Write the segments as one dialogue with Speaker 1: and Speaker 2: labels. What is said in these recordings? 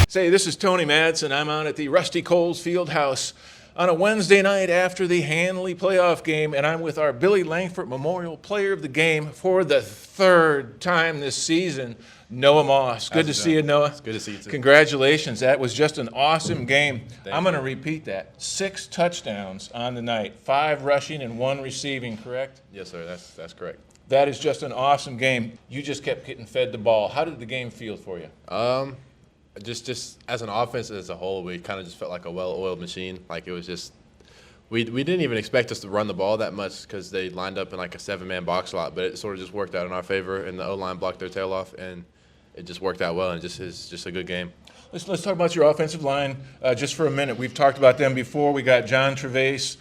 Speaker 1: Say, this is Tony Madsen. I'm out at the Rusty Coles Fieldhouse on a Wednesday night after the Handley playoff game, and I'm with our Billy Lankford Memorial Player of the Game for the third time this season, Noah Moss. Good to see you, Noah.
Speaker 2: It's good to see you, too.
Speaker 1: Congratulations. That was just an awesome game. I'm going to
Speaker 2: you.
Speaker 1: repeat that. 6 touchdowns on the night, 5 rushing and 1 receiving, correct?
Speaker 2: Yes, sir. That's correct.
Speaker 1: That is just an awesome game. You just kept getting fed the ball. How did the game feel for you?
Speaker 2: Just as an offense as a whole, we kind of just felt like a well-oiled machine. Like it was just, we didn't even expect us to run the ball that much because they lined up in like a 7-man box lot, but it sort of just worked out in our favor, and the O-line blocked their tail off, and it just worked out well, and it's just a good game.
Speaker 1: Let's talk about your offensive line just for a minute. We've talked about them before. We got John Trevase,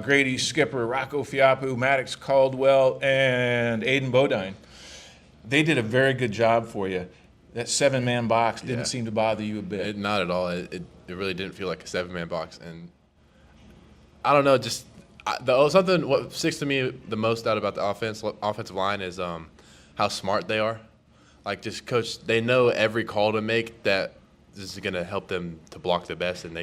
Speaker 1: Grady Skipper, Rocco Fiapu, Maddox Caldwell, and Aiden Bodine. They did a very good job for you. That 7-man box didn't seem to bother you a bit.
Speaker 2: Not at all. It really didn't feel like a 7-man box, and I don't know. What sticks to me the most out about the offensive line is how smart they are. Like, just coach, they know every call to make that this is going to help them to block the best, and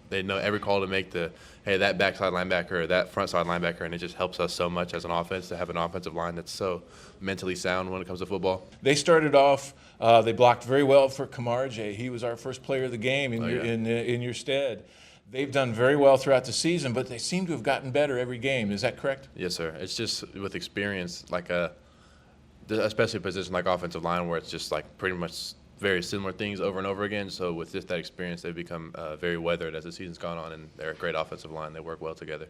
Speaker 2: they know every call to make that backside linebacker or that front side linebacker, and it just helps us so much as an offense to have an offensive line that's so mentally sound when it comes to football.
Speaker 1: They started off, they blocked very well for Kamarje. He was our first player of the game in your stead. They've done very well throughout the season, but they seem to have gotten better every game. Is that correct?
Speaker 2: Yes, sir. It's just with experience, especially a position like offensive line where it's just like pretty much very similar things over and over again. So with just that experience, they've become very weathered as the season's gone on, and they're a great offensive line. They work well together.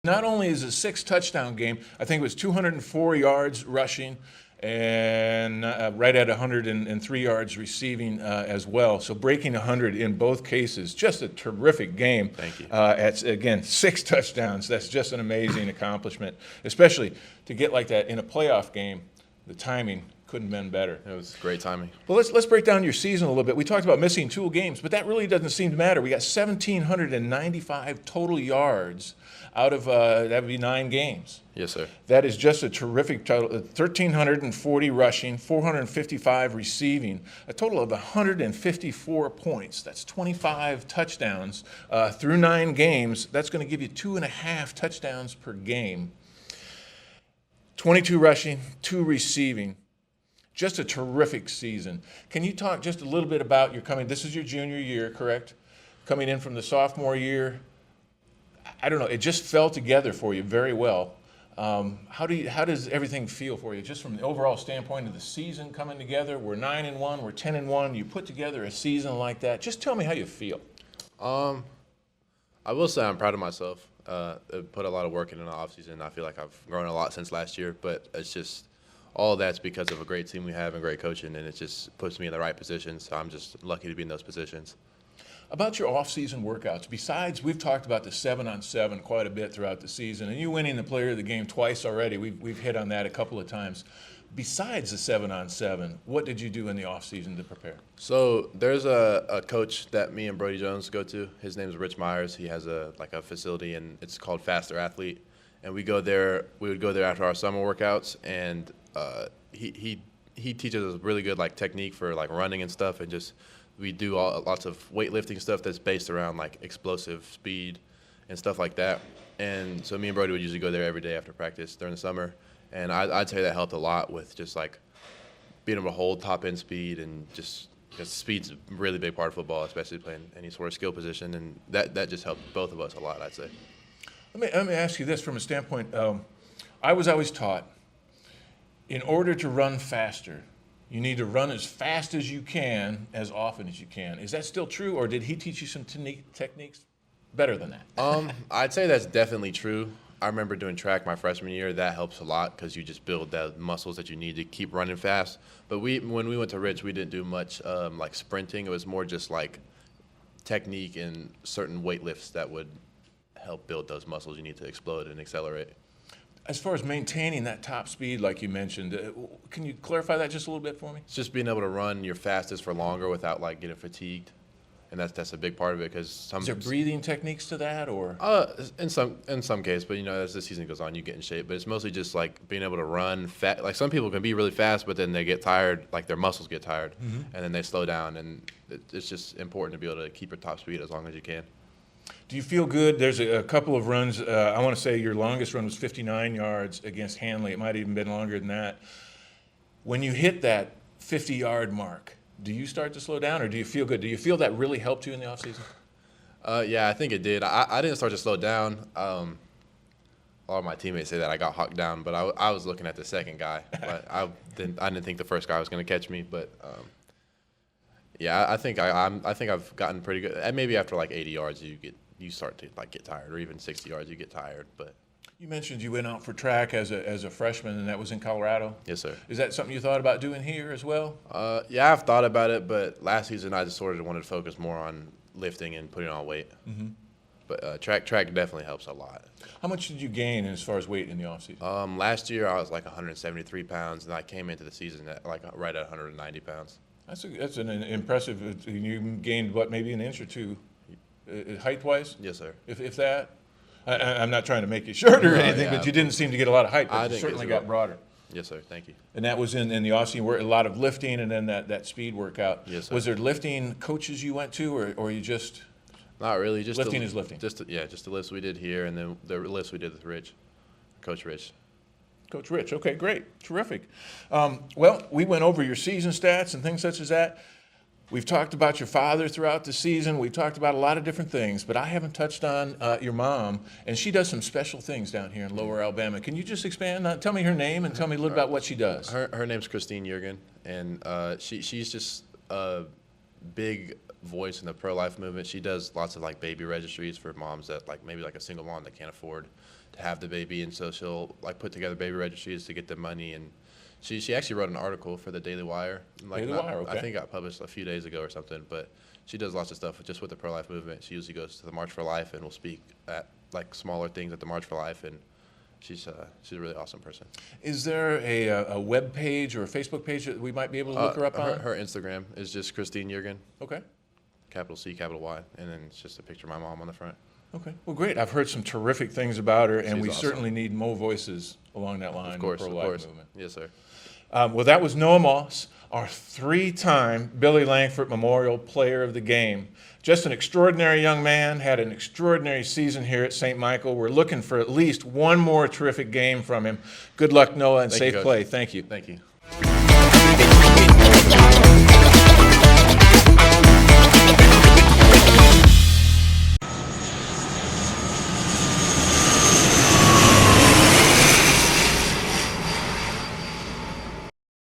Speaker 1: Not only is it a 6-touchdown game, I think it was 204 yards rushing and right at 103 yards receiving as well. So breaking 100 in both cases, just a terrific game.
Speaker 2: Thank you.
Speaker 1: Again, 6 touchdowns. That's just an amazing accomplishment, especially to get like that in a playoff game. The timing couldn't have been better.
Speaker 2: It was great timing.
Speaker 1: Well, let's break down your season a little bit. We talked about missing 2 games, but that really doesn't seem to matter. We got 1,795 total yards out of that would be 9 games.
Speaker 2: Yes, sir.
Speaker 1: That is just a terrific total. 1,340 rushing, 455 receiving, a total of 154 points. That's 25 touchdowns through 9 games. That's going to give you 2.5 touchdowns per game. 22 rushing, 2 receiving. Just a terrific season. Can you talk just a little bit about this is your junior year, correct? Coming in from the sophomore year. I don't know, it just fell together for you very well. How does everything feel for you, just from the overall standpoint of the season coming together? We're 9-1, we're 10-1. You put together a season like that. Just tell me how you feel.
Speaker 2: I will say I'm proud of myself. I put a lot of work in the offseason. I feel like I've grown a lot since last year, but it's just all of that's because of a great team we have and great coaching, and it just puts me in the right positions. So I'm just lucky to be in those positions.
Speaker 1: About your off-season workouts, besides we've talked about the 7-on-7 quite a bit throughout the season, and you winning the player of the game twice already. We've hit on that a couple of times. Besides the 7-on-7, what did you do in the off-season to prepare?
Speaker 2: So there's a coach that me and Brody Jones go to. His name is Rich Myers. He has a facility, and it's called Faster Athlete. And we would go there after our summer workouts, and he teaches us really good technique for running and stuff, and just we do lots of weightlifting stuff that's based around explosive speed and stuff like that. And so me and Brody would usually go there every day after practice during the summer. And I'd say that helped a lot with just being able to hold top end speed, and just because speed's a really big part of football, especially playing any sort of skill position, and that just helped both of us a lot, I'd say.
Speaker 1: Let me ask you this from a standpoint. I was always taught, in order to run faster, you need to run as fast as you can, as often as you can. Is that still true, or did he teach you some techniques better than that?
Speaker 2: I'd say that's definitely true. I remember doing track my freshman year. That helps a lot because you just build the muscles that you need to keep running fast. But when we went to Rich, we didn't do much sprinting. It was more just technique and certain weight lifts that would help build those muscles you need to explode and accelerate.
Speaker 1: As far as maintaining that top speed, like you mentioned, can you clarify that just a little bit for me?
Speaker 2: It's just being able to run your fastest for longer without getting fatigued. and that's a big part of it because
Speaker 1: Is there breathing techniques to that, or?
Speaker 2: in some case, but as the season goes on, you get in shape. But it's mostly just like being able to run fast. Like some people can be really fast, but then they get tired, like their muscles get tired, and then they slow down. And it's just important to be able to keep your top speed as long as you can.
Speaker 1: Do you feel good? There's a couple of runs. I want to say your longest run was 59 yards against Handley. It might have even been longer than that. When you hit that 50-yard mark, do you start to slow down, or do you feel good? Do you feel that really helped you in the offseason?
Speaker 2: Yeah, I think it did. I didn't start to slow down. A lot of my teammates say that I got hucked down, but I was looking at the second guy. But I didn't think the first guy was going to catch me. But yeah, I think I've gotten pretty good. And maybe after like 80 yards, you start to like get tired, or even 60 yards, you get tired. But
Speaker 1: You mentioned you went out for track as a freshman, and that was in Colorado.
Speaker 2: yes, sir.
Speaker 1: Is that something you thought about doing here as well?
Speaker 2: Yeah, I've thought about it, but last season I just sort of wanted to focus more on lifting and putting on weight. But track definitely helps a lot.
Speaker 1: How much did you gain as far as weight in the offseason?
Speaker 2: Last year I was like 173 pounds, and I came into the season at like right at 190 pounds.
Speaker 1: That's an impressive. You gained what, maybe an inch or two, height-wise,
Speaker 2: Yes, sir.
Speaker 1: if that. I'm not trying to make you shorter or
Speaker 2: No,
Speaker 1: anything,
Speaker 2: yeah.
Speaker 1: but you didn't seem to get a lot of height.
Speaker 2: I
Speaker 1: But you
Speaker 2: didn't
Speaker 1: certainly
Speaker 2: get
Speaker 1: got broader.
Speaker 2: Yes, sir. Thank you.
Speaker 1: And that was in the offseason, where a lot of lifting, and then that speed workout.
Speaker 2: Yes, sir.
Speaker 1: Was there lifting coaches you went to, or you just?
Speaker 2: Not really. Just
Speaker 1: Lifting
Speaker 2: the,
Speaker 1: is lifting.
Speaker 2: Just the lifts we did here, and then the lifts we did with Coach Rich.
Speaker 1: Coach Rich. Okay, great. Terrific. Well, we went over your season stats and things such as that. We've talked about your father throughout the season. We've talked about a lot of different things, but I haven't touched on your mom, and she does some special things down here in Lower Alabama. Can you just expand on, tell me her name and tell me a little about what she does?
Speaker 2: Her name's Christine Jurgen, and she's just a big voice in the pro-life movement. She does lots of like baby registries for moms that like maybe like a single mom that can't afford to have the baby, and so she'll like put together baby registries to get the money. And she actually wrote an article for the Daily Wire. Like
Speaker 1: Daily Wire, okay.
Speaker 2: I think it got published a few days ago or something. But she does lots of stuff just with the pro-life movement. She usually goes to the March for Life and will speak at like smaller things at the March for Life. And she's a really awesome person.
Speaker 1: Is there a web page or a Facebook page that we might be able to look her up on?
Speaker 2: Her Instagram is just Christine Jurgen,
Speaker 1: Okay.
Speaker 2: capital C, capital Y, and then it's just a picture of my mom on the front.
Speaker 1: Okay. Well, great. I've heard some terrific things about her, and
Speaker 2: She's
Speaker 1: we
Speaker 2: awesome.
Speaker 1: certainly need more voices along that line.
Speaker 2: Of course,
Speaker 1: in
Speaker 2: of
Speaker 1: the pro-life
Speaker 2: course.
Speaker 1: movement.
Speaker 2: Yes, sir.
Speaker 1: Well, that was Noah Moss, our 3-time Billy Lankford Memorial Player of the Game. Just an extraordinary young man, had an extraordinary season here at St. Michael. We're looking for at least one more terrific game from him. Good luck, Noah, and
Speaker 2: Thank you,
Speaker 1: safe
Speaker 2: Coach.
Speaker 1: play. Thank you.
Speaker 2: Thank you.